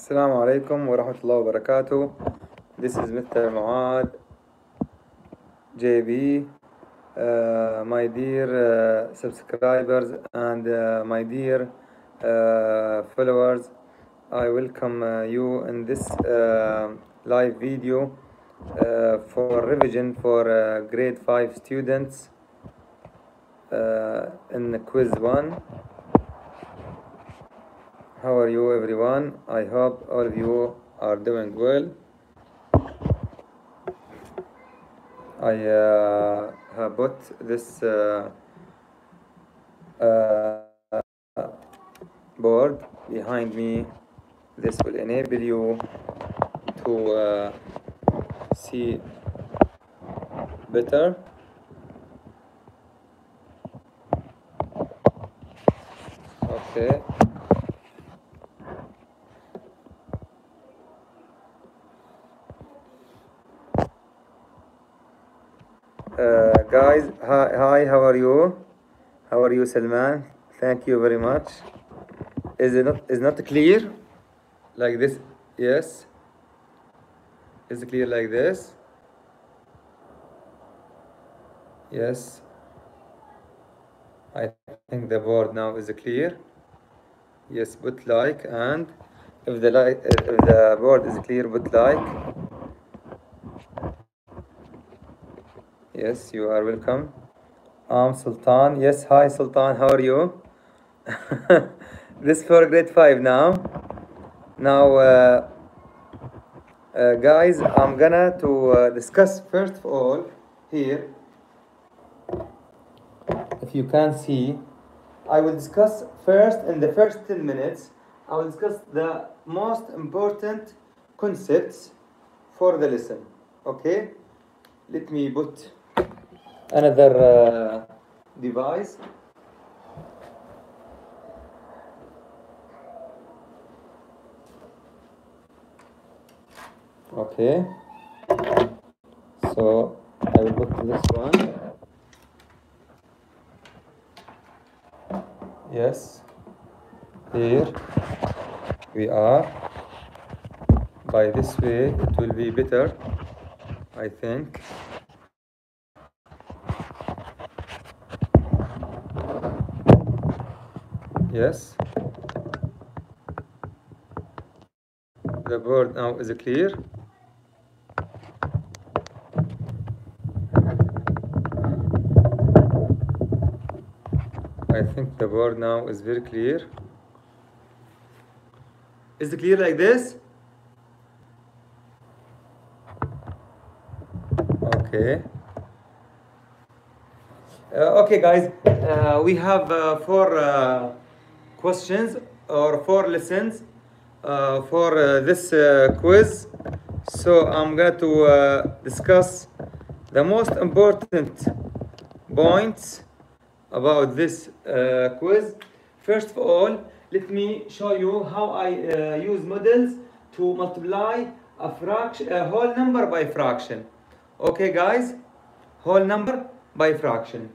Assalamu alaikum wa rahmatullahi wa barakatuh. This is Mr. Muad JB. My dear subscribers and my dear followers, I welcome you in this live video for revision for grade 5 students in quiz 1. How are you, everyone? I hope all of you are doing well. I have put this board behind me. This will enable you to see better. Okay. Guys, hi, how are you? How are you, Salman? Thank you very much. Is not clear? Like this? Yes. Is it clear like this? Yes. I think the board now is clear. Yes, put like, and if the board is clear, put like. Yes, you are welcome. I'm Sultan. Yes, hi Sultan, how are you? This for grade 5 now. Now, guys, I'm gonna to discuss first of all here. If you can see, I will discuss first in the first 10 minutes. I will discuss the most important concepts for the lesson. Okay? Let me put another device. Okay, so I will put this one. Yes, here we are. By this way it will be better, I think. Yes, the board now is clear. I think the board now is very clear. Is it clear like this? Okay. Okay, guys, we have 4 questions or 4 lessons for this quiz. So I'm going to discuss the most important points about this quiz. First of all, let me show you how I use models to multiply a whole number by fraction. Okay, guys, whole number by fraction.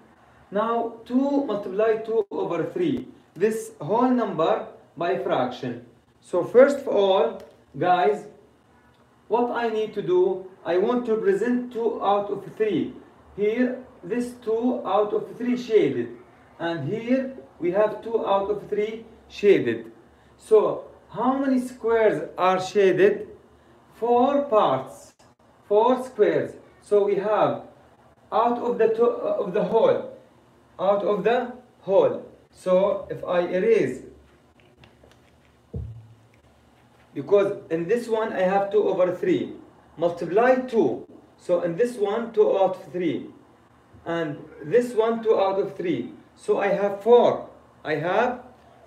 Now 2 multiply 2 over 3, this whole number by fraction. So first of all, guys, what I need to do, I want to present 2 out of 3. Here, this 2 out of 3 shaded, and here we have 2 out of 3 shaded. So how many squares are shaded? 4 parts, 4 squares. So we have out of the whole, out of the whole. So if I erase, because in this one I have 2 over 3, multiply 2. So in this one 2 out of 3, and this one 2 out of 3. So I have 4. I have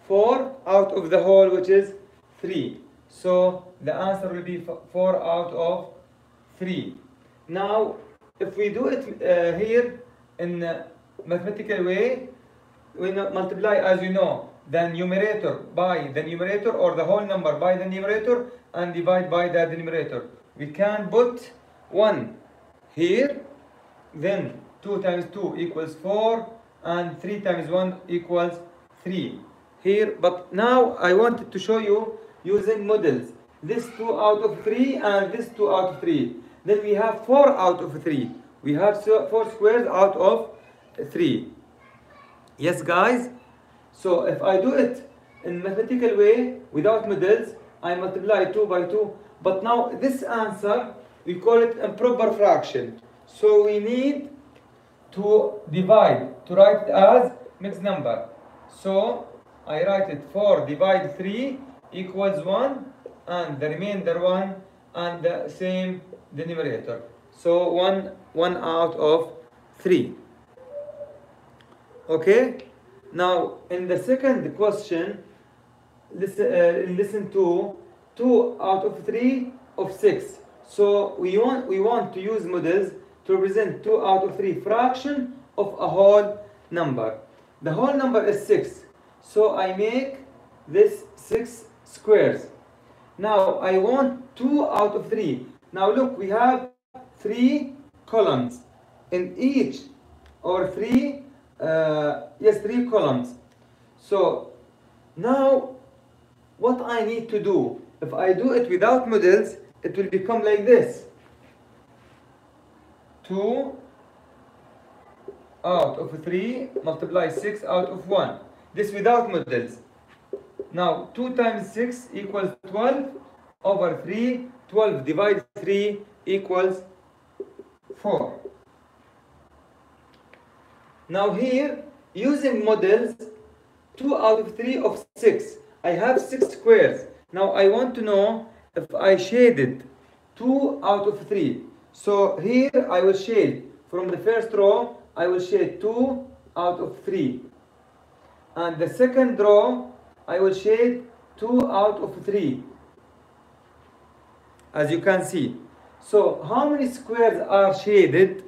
4 out of the whole, which is 3. So the answer will be 4 out of 3. Now, if we do it here in a mathematical way, we multiply, as you know, the numerator by the numerator, or the whole number by the numerator, and divide by the denominator. We can put 1 here, then 2 times 2 equals 4, and 3 times 1 equals 3 here. But now I wanted to show you using models. this 2 out of 3 and this 2 out of 3. Then we have 4 out of 3. We have 4 squares out of 3. Yes, guys? So if I do it in mathematical way without models, I multiply 2 by 2. But now this answer, we call it improper fraction. So we need to divide, to write it as mixed number. So I write it 4 divided 3 equals 1, and the remainder 1 and the same denominator. So 1 out of 3. Okay? Now in the second question, listen to 2 out of 3 of 6. So we want to use models to represent 2 out of 3 fraction of a whole number. The whole number is 6. So I make this 6 squares. Now I want 2 out of 3. Now look, we have 3 columns in each, or 3 columns. So now what I need to do, if I do it without models, it will become like this. 2 out of 3 multiply 6 out of 1. This without models. Now 2 times 6 equals 12 over 3. 12 divided 3 equals 4. Now here, using models, 2 out of 3 of 6. I have 6 squares. Now I want to know if I shaded 2 out of 3. So here I will shade from the first row, I will shade 2 out of 3. And the second row, I will shade 2 out of 3. As you can see. So how many squares are shaded?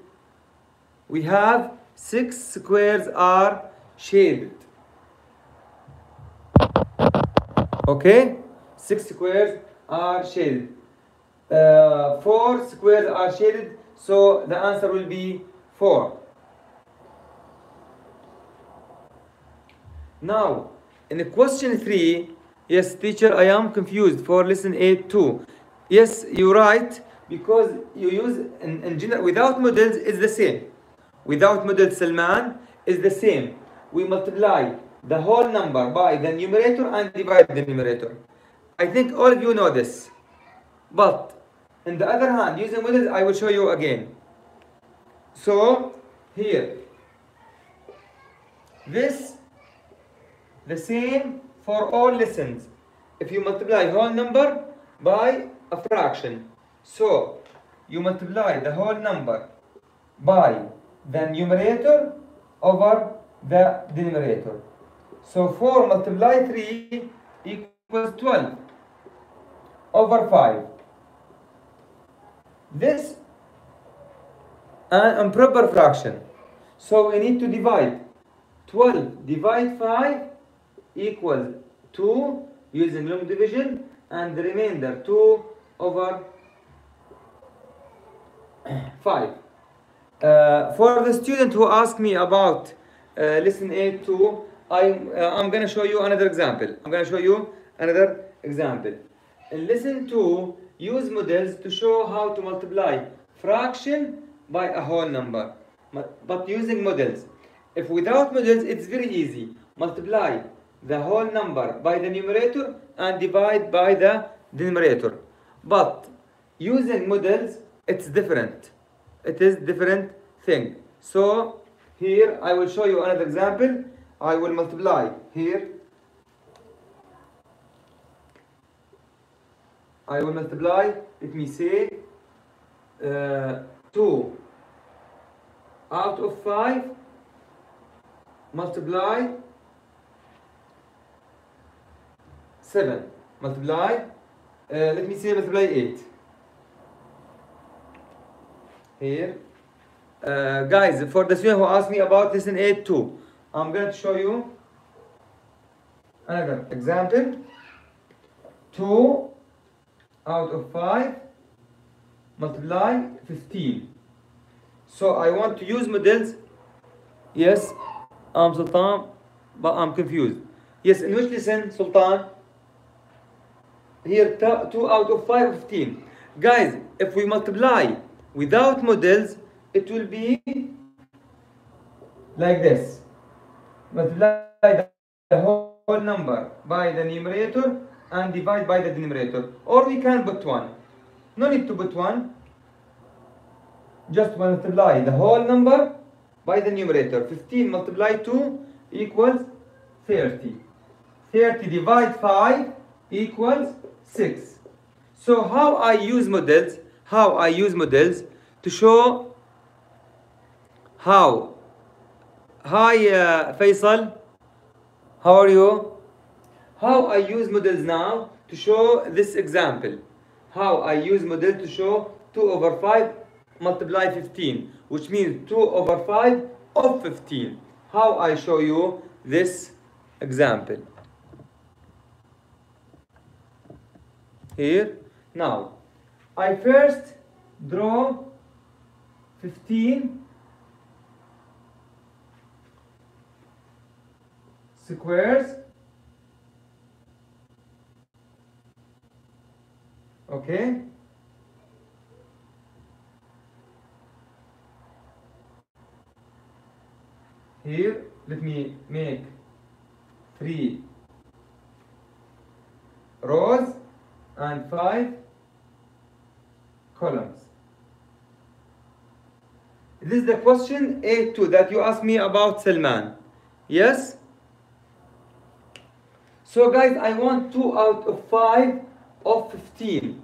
We have 6 squares are shaded. Okay? 6 squares are shaded. 4 squares are shaded, so the answer will be 4. Now, in the question 3, yes, teacher, I am confused for lesson 8 too. Yes, you're right, because you use, in general, without models, it's the same. Without models, Salman, is the same. We multiply the whole number by the numerator and divide the numerator. I think all of you know this. But, on the other hand, using models, I will show you again. So, here, this, the same for all lessons. If you multiply whole number by a fraction. So, you multiply the whole number by the numerator over the denominator. So 4 multiply 3 equals 12 over 5. This an improper fraction. So we need to divide. 12 divide 5 equals 2 using long division, and the remainder 2 over 5. For the student who asked me about lesson 8 too, I'm going to show you another example. In lesson 2, use models to show how to multiply fraction by a whole number. But using models. If without models, it's very easy. Multiply the whole number by the numerator and divide by the denominator. But using models, it's different. It is different thing. So here I will show you another example. I will multiply here. I will multiply, let me say, 2 out of 5 multiply 7 multiply, let me say multiply 8. Here. Guys, for the student who asked me about lesson 8 too, I'm going to show you another example. 2 out of 5 multiply 15. So I want to use models. Yes, I'm Sultan, but I'm confused. Yes, in which lesson, Sultan? here 2 out of 5, 15. Guys, if we multiply without models, it will be like this. Multiply the whole number by the numerator and divide by the denominator. Or we can put 1. No need to put 1. Just multiply the whole number by the numerator. 15 multiplied 2 equals 30. 30 divide 5 equals 6. So how I use models? How I use models to show how. Hi Faisal, how are you? How I use models now to show this example. How I use model to show 2 over 5 multiply 15, which means 2 over 5 of 15. How I show you this example. Here, now, I first draw 15 squares. Okay. Here, let me make 3 rows and 5 columns. This is the question A2 that you asked me about Salman. Yes? So guys, I want 2 out of 5 of 15.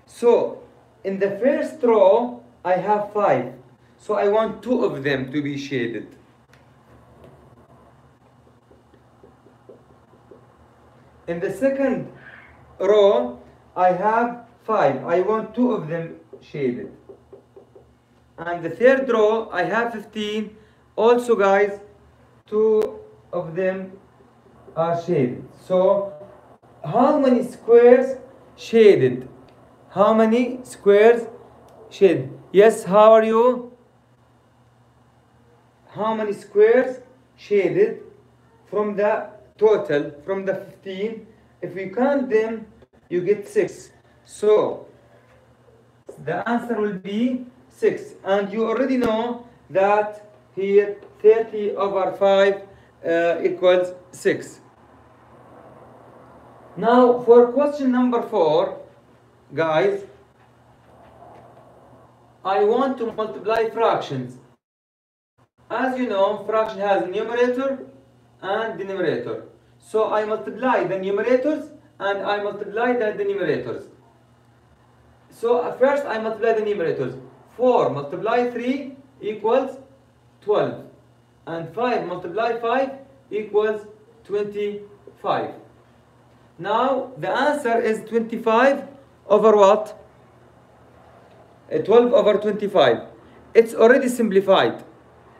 So in the first row, I have 5. So I want 2 of them to be shaded. In the second row, I have 5. I want 2 of them shaded. And the third row, I have 15. Also, guys, 2 of them are shaded. So, how many squares shaded? How many squares shaded? Yes, how are you? How many squares shaded from the total, from the 15? If we count them, you get 6. So, the answer will be 6. And you already know that here 30 over 5 equals 6. Now, for question number 4, guys, I want to multiply fractions. As you know, fraction has numerator and denominator. So I multiply the numerators and I multiply the denominators. So first I multiply the numerators. 4 multiply 3 equals 12. And 5 multiply 5 equals 25. Now the answer is 25 over what? 12 over 25. It's already simplified.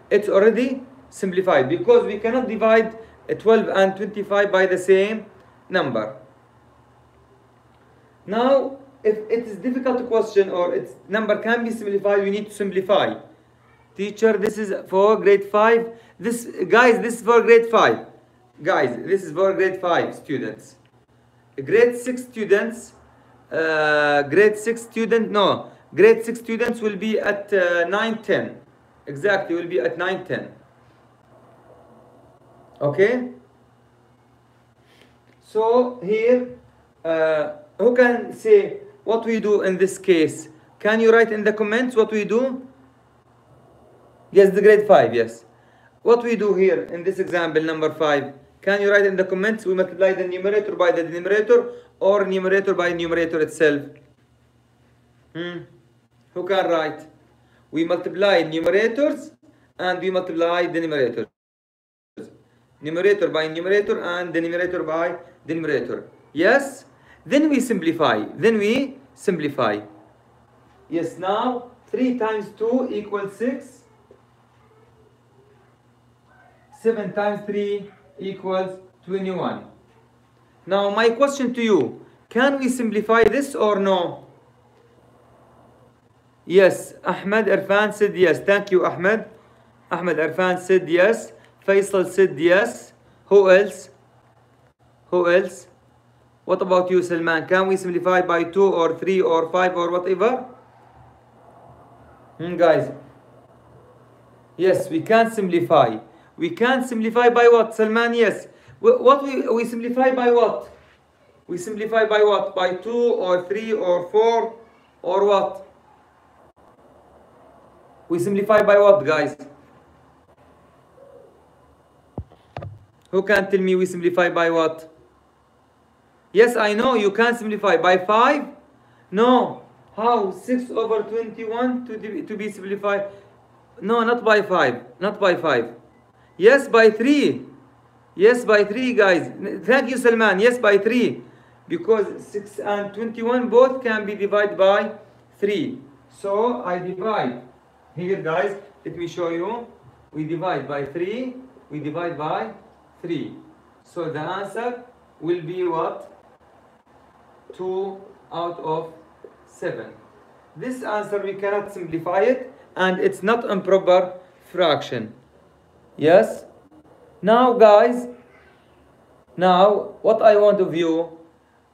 It's already simplified because we cannot divide 12 and 25 by the same number. Now, if it is difficult question or its number can be simplified, we need to simplify. Teacher, this is for grade 5. This is for grade 5. Guys, this is for grade 5 students. Grade 6 students, grade 6 students will be at 9-10. Exactly, will be at 9-10. Okay? So here, who can say what we do in this case? Can you write in the comments what we do? Yes, the grade 5, yes. What we do here in this example number 5? Can you write in the comments? We multiply the numerator by the denominator or numerator by numerator itself? Who can write? We multiply numerators and we multiply denominators. Numerator by numerator and denominator by denominator. Yes? Then we simplify. Yes, now 3 times 2 equals 6. 7 times 3 equals 21. Now my question to you, can we simplify this or no? Yes, Ahmed Irfan said yes. Thank you, Ahmed. Ahmed Irfan said yes. Faisal said yes. Who else? What about you, Salman? Can we simplify by 2 or 3 or 5 or whatever? Guys, yes, we can simplify. We can simplify by what, Salman? Yes. What we simplify by what? We simplify by what? By 2 or 3 or 4 or what? We simplify by what, guys? Who can tell me we simplify by what? Yes, I know you can simplify by 5. No. How? 6 over 21 to be simplified? No, not by 5. Not by 5. Yes, by 3. Yes, by 3, guys. Thank you, Salman. Yes, by 3. Because 6 and 21 both can be divided by 3. So I divide. Here, guys, let me show you. We divide by 3. We divide by 3. So the answer will be what? 2 out of 7. This answer we cannot simplify it, and it's not improper fraction. Yes? Now, guys, now what I want of you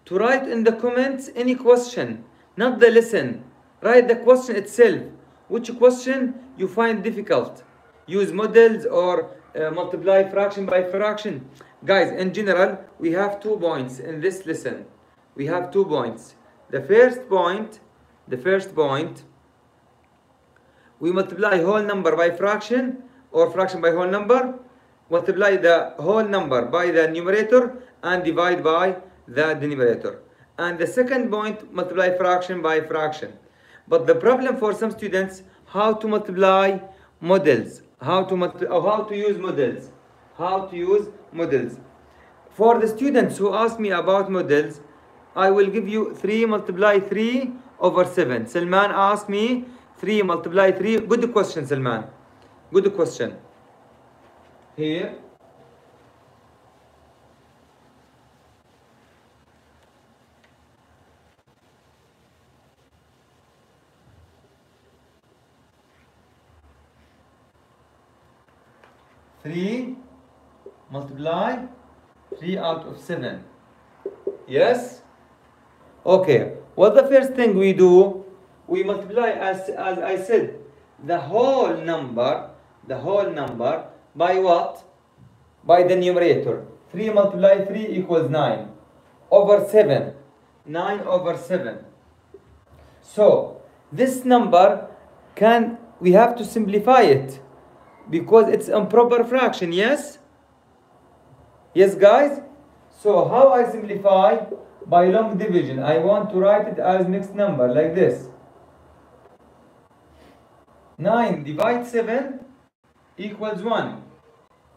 to write in the comments any question, not the lesson. Write the question itself. Which question you find difficult? Use models or multiply fraction by fraction. Guys, in general, we have 2 points in this lesson. We have 2 points. The first point, we multiply whole number by fraction or fraction by whole number. Multiply the whole number by the numerator and divide by the denominator. And the second point, multiply fraction by fraction. But the problem for some students, how to multiply models, how to use models. For the students who ask me about models, I will give you 3 multiply 3 over 7. Salman asked me 3 multiply 3. Good question, Salman. Good question. Here. Three multiply 3 out of 7. Yes? Okay. Well, the first thing we do, we multiply, as I said, the whole number by what? By the numerator. 3 multiply 3 equals 9 over 7. 9 over 7. So, this number we have to simplify it because it's improper fraction, yes? Yes, guys? So, how I simplify? By long division. I want to write it as mixed number, like this. 9 divided 7 equals 1.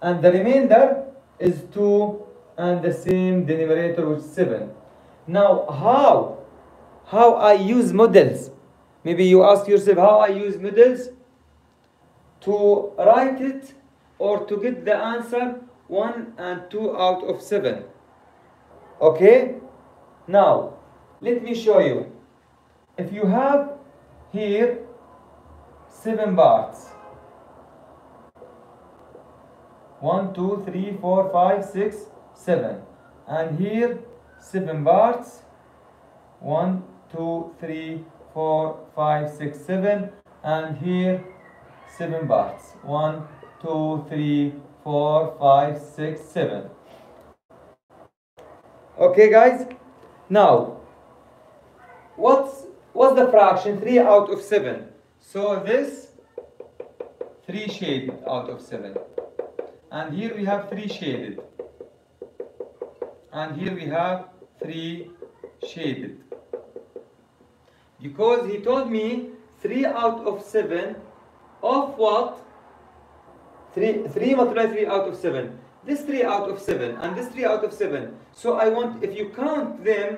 And the remainder is 2 and the same denominator, which is 7. Now, how I use models? Maybe you ask yourself how I use models to write it or to get the answer 1 and 2 out of 7. Okay? Now, let me show you. If you have here 7 parts, 1, 2, 3, 4, 5, 6, 7, and here 7 parts, 1, 2, 3, 4, 5, 6, 7, and here 7 parts, 1, 2, 3, 4, 5, 6, 7. Okay, guys? Now, what's the fraction? 3 out of 7. So this 3 shaded out of 7. And here we have 3 shaded. And here we have 3 shaded. Because he told me 3 out of 7 of what? 3 multiply 3 out of 7. This 3 out of 7 and this 3 out of 7. So I want, if you count them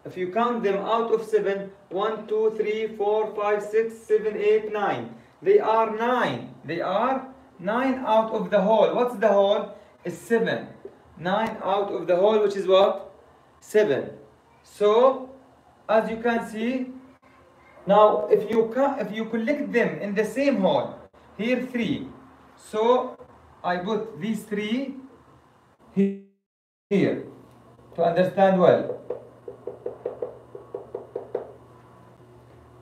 out of 7, 1, 2, 3, 4, 5, 6, 7, 8, 9. They are 9. They are 9 out of the whole. What's the whole? Is 7. 9 out of the whole, which is what? 7. So, as you can see, now if you collect them in the same whole, here 3. So I put these 3 here. to understand well.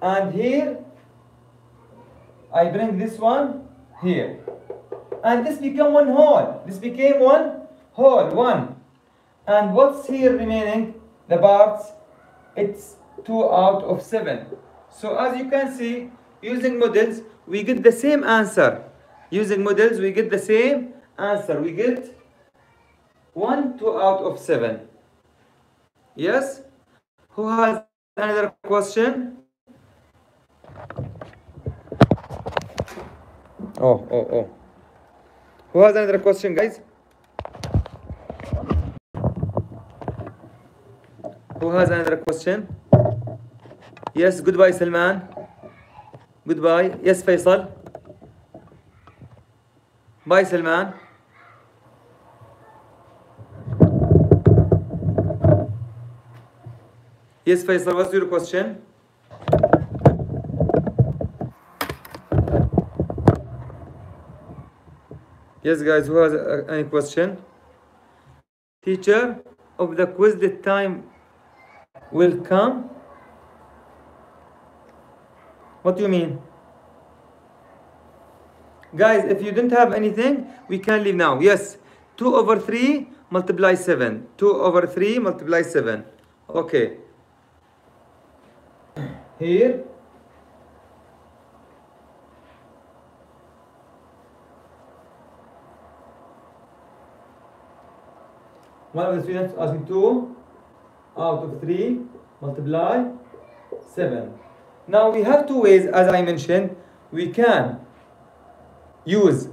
And here I bring this one here, and this become one whole. This became one whole, one. And what's here remaining? The parts, it's 2 out of 7. So as you can see, using models, we get the same answer. Using models, we get the same answer. We get 1, 2 out of 7. Yes? Who has another question? Oh. Who has another question, guys? Who has another question? Yes, goodbye, Salman. Goodbye. Yes, Faisal. Bye, Salman. Yes, Faisal, what's your question? Yes, guys, who has any question? Teacher, of the quiz, the time will come? What do you mean? Guys, if you didn't have anything, we can leave now. Yes, 2 over 3 multiply 7. 2 over 3 multiply 7. Okay. Here. One of the students asking 2 out of 3 multiply 7. Now we have two ways, as I mentioned. We can use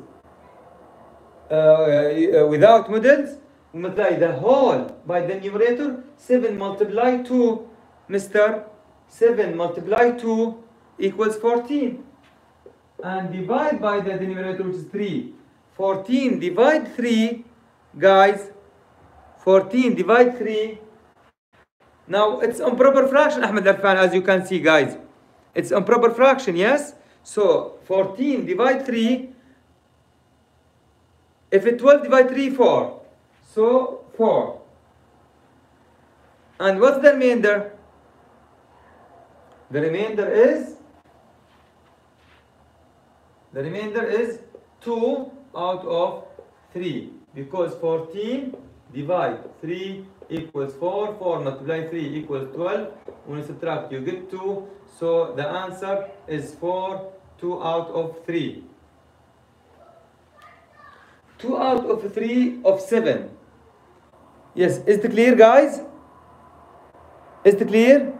without models, multiply the whole by the numerator. 7 multiply 2, Mr. 7 multiply 2 equals 14. And divide by the denominator, which is 3. 14 divide 3, guys. 14 divide 3. Now it's improper fraction, Ahmed Arfan, as you can see, guys. It's improper fraction, yes? So 14 divide 3. If it's 12 divide 3, 4. So 4. And what's the remainder? The remainder is 2 out of 3. Because 14 divide 3 equals 4. 4 multiply 3 equals 12. When you subtract, you get 2. So the answer is 4, 2 out of 3. 2 out of 3 of 7. Yes, is it clear, guys? Is it clear?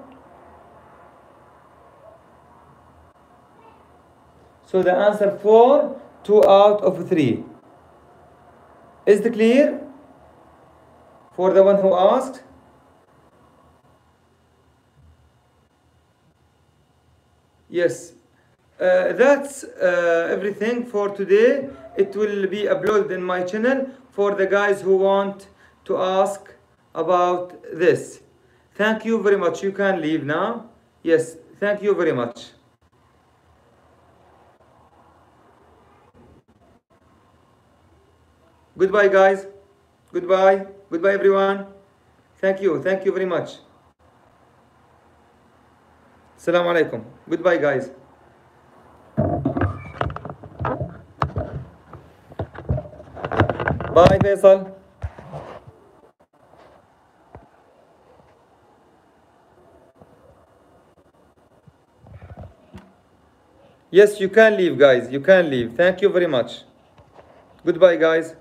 So the answer 4, 2 out of 3. Is it clear? For the one who asked? Yes. That's everything for today. It will be uploaded in my channel for the guys who want to ask about this. Thank you very much. You can leave now. Yes, thank you very much. Goodbye, guys. Goodbye. Goodbye, everyone. Thank you. Thank you very much. Assalamu alaikum. Goodbye, guys. Bye, Faisal. Yes, you can leave, guys. You can leave. Thank you very much. Goodbye, guys.